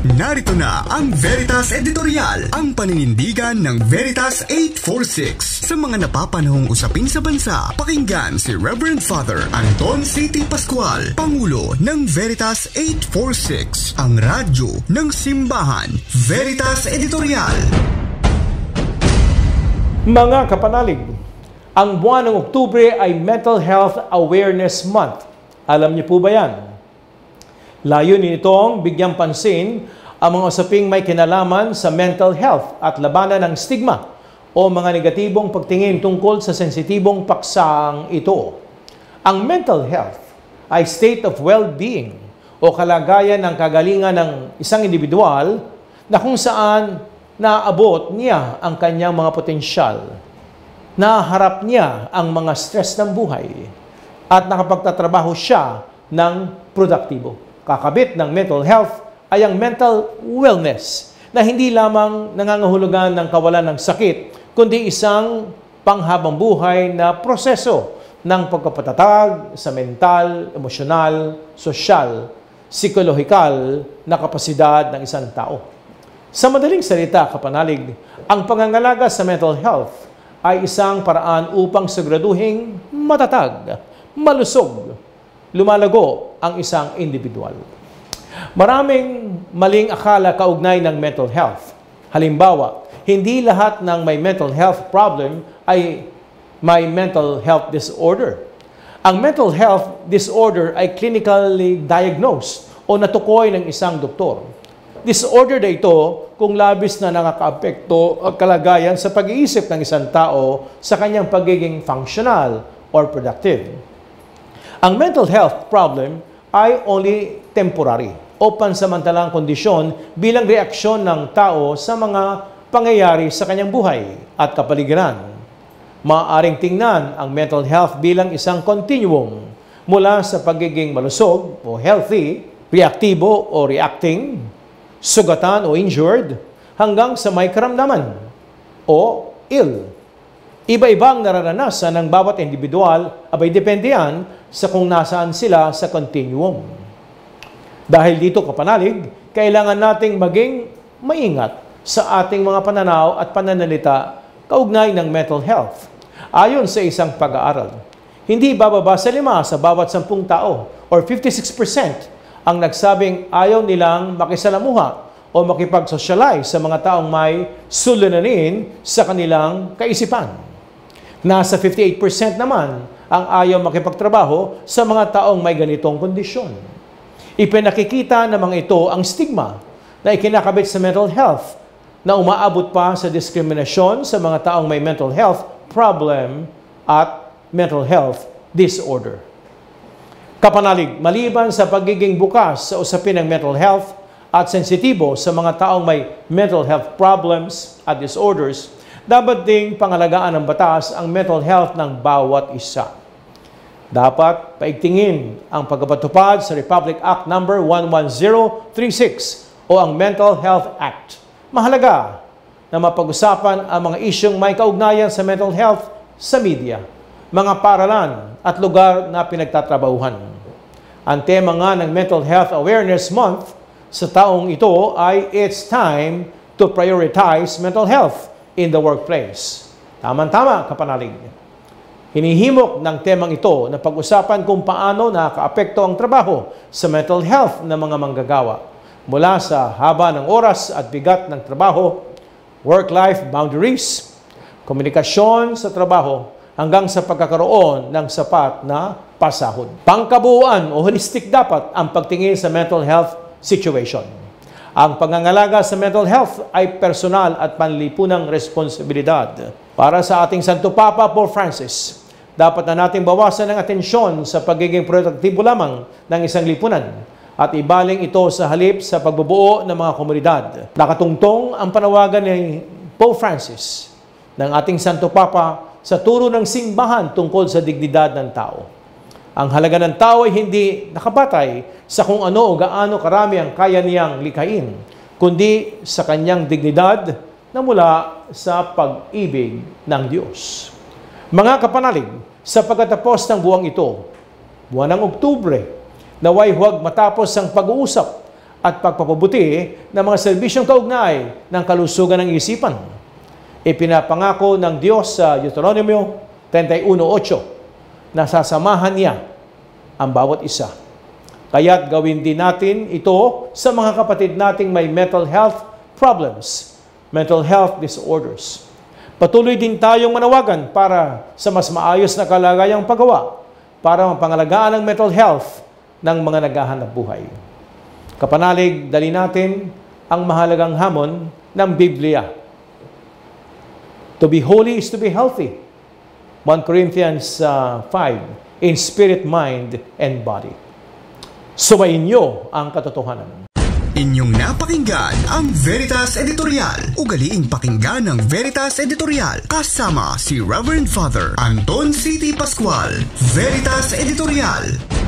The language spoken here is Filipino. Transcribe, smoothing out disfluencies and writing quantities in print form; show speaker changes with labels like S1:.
S1: Narito na ang Veritas Editorial, ang paninindigan ng Veritas 846 sa mga napapanahong usapin sa bansa. Pakinggan si Reverend Father Anton C.T. Pascual, Pangulo ng Veritas 846, ang radyo ng simbahan. Veritas Editorial.
S2: Mga kapanalig, ang buwan ng Oktubre ay Mental Health Awareness Month. Alam niyo po ba yan? Layunin nitong bigyang pansin ang mga usaping may kinalaman sa mental health at labanan ng stigma o mga negatibong pagtingin tungkol sa sensitibong paksang ito. Ang mental health ay state of well-being o kalagayan ng kagalingan ng isang individual na kung saan naabot niya ang kanyang mga potensyal, naharap niya ang mga stress ng buhay, at nakapagtatrabaho siya ng produktibo. Kakabit ng mental health ay ang mental wellness na hindi lamang nangangahulugan ng kawalan ng sakit, kundi isang panghabang buhay na proseso ng pagkapatatag sa mental, emosyonal, sosyal, psikolohikal na kapasidad ng isang tao. Sa madaling salita, kapanalig, ang pangangalaga sa mental health ay isang paraan upang siguraduhing matatag, malusog, lumalago ang isang individual. Maraming maling akala kaugnay ng mental health. Halimbawa, hindi lahat ng may mental health problem ay may mental health disorder. Ang mental health disorder ay clinically diagnosed o natukoy ng isang doktor. Disorder na ito kung labis na nakakaapekto ang kalagayan sa pag-iisip ng isang tao sa kanyang pagiging functional or productive. Ang mental health problem ay only temporary o pansamantalang kondisyon bilang reaksyon ng tao sa mga pangyayari sa kanyang buhay at kapaligiran. Maaaring tingnan ang mental health bilang isang continuum mula sa pagiging malusog o healthy, reaktibo o reacting, sugatan o injured, hanggang sa may karamdaman o ill. Iba-ibang nararanasan ng bawat individual, abay depende yan sa kung nasaan sila sa continuum. Dahil dito, kapanalig, kailangan nating maging maingat sa ating mga pananaw at pananalita kaugnay ng mental health. Ayon sa isang pag-aaral, hindi bababa sa 5 sa bawat 10 tao or 56% ang nagsabing ayaw nilang makisalamuha o makipag-socialize sa mga taong may suliranin sa kanilang kaisipan. Nasa 58% naman ang ayaw makipagtrabaho sa mga taong may ganitong kondisyon. Ipinakikita ng mga ito ang stigma na ikinakabit sa mental health na umaabot pa sa diskriminasyon sa mga taong may mental health problem at mental health disorder. Kapanalig, maliban sa pagiging bukas sa usapin ng mental health at sensitibo sa mga taong may mental health problems at disorders, dapat ding pangalagaan ng batas ang mental health ng bawat isa. Dapat paigtingin ang pagpapatupad sa Republic Act No. 11036 o ang Mental Health Act. Mahalaga na mapag-usapan ang mga isyong may kaugnayan sa mental health sa media, mga paaralan at lugar na pinagtatrabahuhan. Ang tema nga ng Mental Health Awareness Month sa taong ito ay It's Time to Prioritize Mental Health in the Workplace. Tama-tama, kapanalig. Hinihimok ng temang ito na pag-usapan kung paano nakakaapekto ang trabaho sa mental health ng mga manggagawa mula sa haba ng oras at bigat ng trabaho, work-life boundaries, komunikasyon sa trabaho, hanggang sa pagkakaroon ng sapat na pasahod. Pangkabuuan o holistic dapat ang pagtingin sa mental health situation. Ang pangangalaga sa mental health ay personal at panlipunang responsibilidad. Para sa ating Santo Papa Pope Francis, dapat na nating bawasan ang atensyon sa pagiging produktibo lamang ng isang lipunan at ibaling ito sa halip sa pagbubuo ng mga komunidad. Nakatungtong ang panawagan ni Pope Francis ng ating Santo Papa sa turo ng simbahan tungkol sa dignidad ng tao. Ang halaga ng tao ay hindi nakabatay sa kung ano o gaano karami ang kaya niyang likhain, kundi sa kanyang dignidad na mula sa pag-ibig ng Diyos. Mga kapanalig, sa pagkatapos ng buwang ito, buwan ng Oktubre, naway huwag matapos ang pag-uusap at pagpapabuti ng mga serbisyong kaugnay ng kalusugan ng isipan. Ipinapangako ng Diyos sa Deuteronomio 31:8 na sasamahan niya ang bawat isa. Kaya't gawin din natin ito sa mga kapatid nating may mental health problems, mental health disorders. Patuloy din tayong manawagan para sa mas maayos na kalagayang paggawa para mapangalagaan ang mental health ng mga naghahanap buhay. Kapanalig, dali natin ang mahalagang hamon ng Biblia. To be holy is to be healthy. 1 Corinthians 5, in spirit, mind, and body. Sumainyo ang katotohanan.
S1: Inyong napakinggan ang Veritas Editorial. Ugaliing pakinggan ng Veritas Editorial kasama si Reverend Father Anton C.T. Pascual. Veritas Editorial.